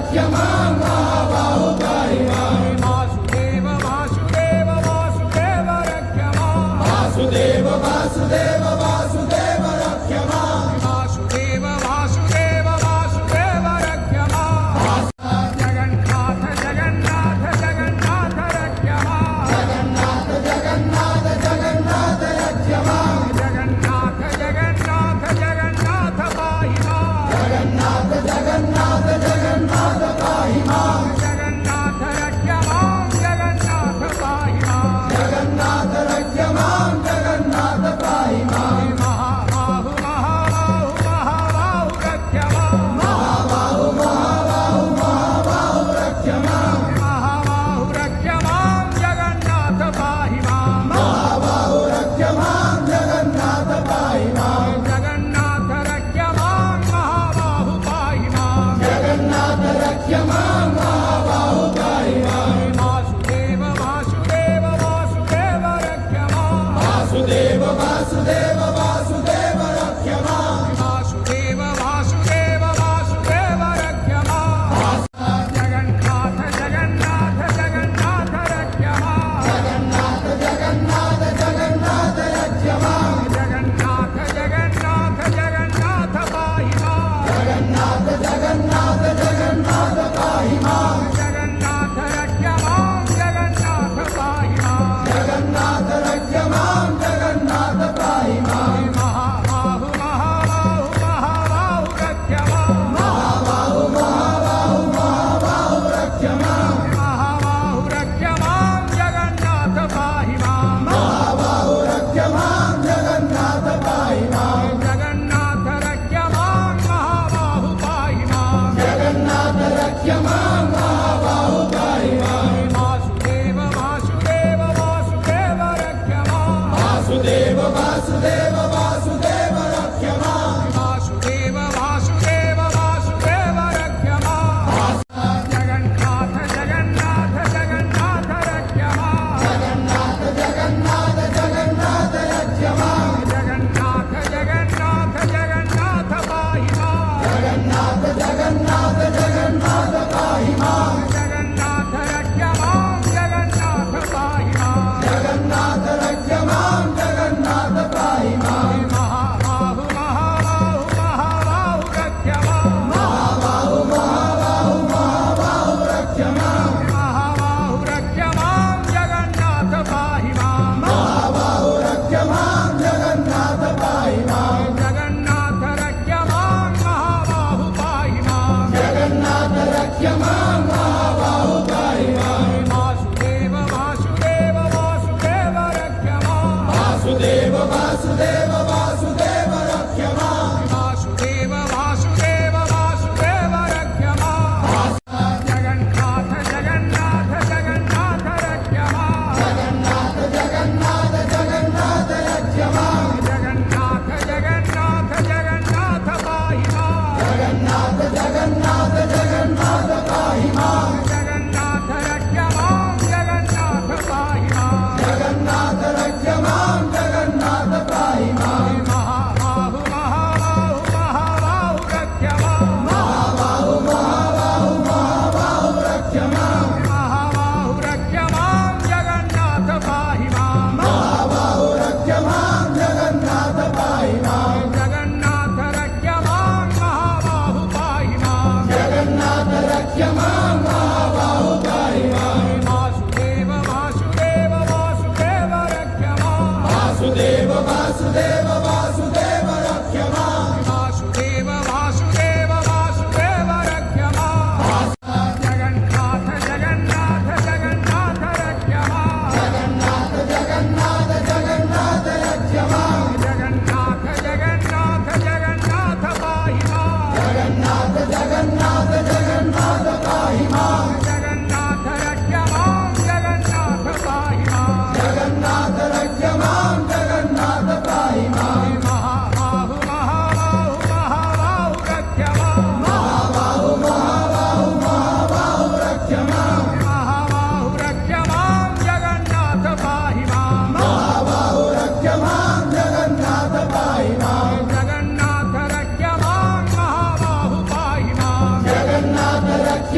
रक्ष मां महाबाहु पाहि मां वासुदेव वासुदेव वासुदेव रक्ष मां वासुदेव वासुदेव वासुदेव रक्ष मां वासुदेव वासुदेव वासुदेव रक्ष मां जगन्नाथ जगन्नाथ जगन्नाथ रक्ष मां जगन्नाथ जगन्नाथ जगन्नाथ रक्ष मां जगन्नाथ जगन्नाथ जगन्नाथ पाहि मां जगन्नाथ जगन्नाथ जगन्नाथ पाहि मां जगन्नाथ रक्ष मां जगन्नाथ पाहि मां जगन्नाथ रक्ष मां जगन्नाथ पाहि मां महाबाहु महाबाहु महाबाहु रक्ष मां महाबाहु महाबाहु महाबाहु रक्ष मां महाबाहु रक्ष मां जगन्नाथ पाहि मां महाबाहु रक्ष मां जगन्नाथ पाहि मां जगन्नाथ रक्ष मां महाबाहु पाहि मां जगन्नाथ रक्ष मां महाबाहु पाहि मां वासुदेव वासुदेव वासुदेव रक्ष मां वासुदेव वासुदेव वासुदेव रक्ष मां वासुदेव वासुदेव वासुदेव रक्ष मां जगन्नाथ जगन्नाथ जगन्नाथ रक्ष मां जगन्नाथ जगन्नाथ जगन्नाथ रक्ष मां जगन्नाथ जगन्नाथ जगन्नाथ पाहि मां जगन्नाथ जगन्नाथ जगन्नाथ पाहि मां जगन्नाथ रक्ष मां जगन्नाथ पाहि मां जगन्नाथ रक्ष मां जगन्नाथ पाहि मां महाबाहु महाबाहु महाबाहु रक्ष मां महाबाहु महाबाहु महाबाहु रक्ष मां महाबाहु रक्ष मां जगन्नाथ पाहि मां महाबाहु रक्ष मां जगन्नाथ पाहि मां जगन्नाथ रक्ष मां महाबाहु पाहि मां जगन्नाथ रक्ष मां महाबाहु पाहि मां वासुदेव वासुदेव वासुदेव रक्ष मां वासुदेव वासुदेव वासुदेव रक्ष मां वासुदेव वासुदेव वासुदेव रक्ष मां जगन्नाथ जगन्नाथ जगन्नाथ रक्ष मां जगन्नाथ जगन्नाथ जगन्नाथ रक्ष मां जगन्नाथ जगन्नाथ जगन्नाथ पाहि मां जगन्नाथ जगन्नाथ जगन्नाथ पाहि मां जगन्नाथ रक्ष मां जगन्नाथ पाहि मां जगन्नाथ रक्ष मां जगन्नाथ पाहि मां महाबाहु महाबाहु महाबाहु रक्ष मां महाबाहु महाबाहु महाबाहु रक्ष मां महाबाहु रक्ष मां जगन्नाथ पाहि मां महाबाहु रक्ष मां जगन्नाथ पाहि मां जगन्नाथ रक्ष मां महाबाहु पाहि मां जगन्नाथ रक्ष मां महाबाहु पाहि मां वासुदेव वासुदेव वासुदेव रक्ष मां वासुदेव वासुदेव वासुदेव रक्ष मां वासुदेव वासुदेव वासुदेव रक्ष मां जगन्नाथ जगन्नाथ जगन्नाथ रक्ष मां जगन्नाथ जगन्नाथ जगन्नाथ रक्ष मां जगन्नाथ जगन्नाथ जगन्नाथ पाहि मां जगन्नाथ जगन्नाथ जगन्नाथ पाहि मां जगन्नाथ रक्ष मां जगन्नाथ पाहि मां जगन्नाथ रक्ष मां जगन्नाथ पाहि मां महाबाहु महाबाहु महाबाहु रक्ष मां महाबाहु महाबाहु महाबाहु रक्ष मां महाबाहु रक्ष मां जगन्नाथ पाहि मां महाबाहु रक्ष मां जगन्नाथ पाहि मां जगन्नाथ रक्ष मां महाबाहु पाहि मां जगन्नाथ रक्ष मां महाबाहु पाहि मां वासुदेव वासुदेव वासुदेव रक्ष मां वासुदेव वासुदेव वासुदेव रक्ष मां वासुदेव वासुदेव वासुदेव रक्ष मां जगन्नाथ जगन्नाथ जगन्नाथ रक्ष मां जगन्नाथ जगन्नाथ जगन्नाथ रक्ष मां जगन्नाथ जगन्नाथ जगन्नाथ पाहि मां जगन्नाथ जगन्नाथ जगन्नाथ पाहि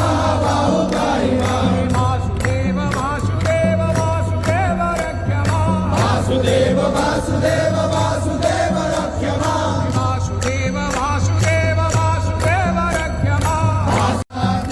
महाबाहु पाहि माम् वासुदेव वासुदेव वासुदेव रक्ष माम् वासुदेव वासुदेव वासुदेव रक्ष माम् वासुदेव वासुदेव वासुदेव रक्ष माम्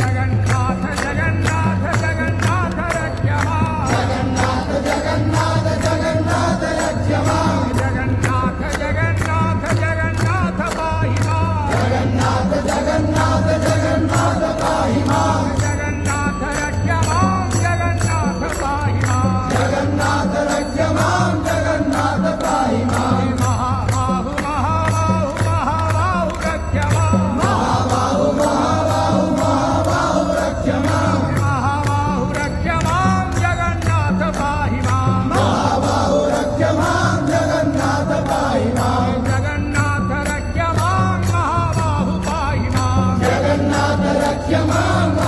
जगन्नाथ जगन्नाथ जगन्नाथ रक्ष माम् जगन्नाथ जगन्नाथ जगन्नाथ रक्ष माम् जगन्नाथ जगन्नाथ जगन्नाथ पाहि माम् जगन्नाथ जगन्नाथ जगन्नाथ पाहि माम् जगन्नाथ रक्ष माम् जगन्नाथ पाहि माम् जगन्नाथ रक्ष माम् जगन्नाथ पाहि माम् महाबाहु महाबाहु महाबाहु रक्ष माम् महाबाहु महाबाहु महाबाहु रक्ष माम् महाबाहु रक्ष माम् जगन्नाथ पाहि माम् महाबाहु रक्ष माम् जगन्नाथ पाहि माम् जगन्नाथ रक्ष माम् महाबाहु पाहि माम् जगन्नाथ रक्ष माम्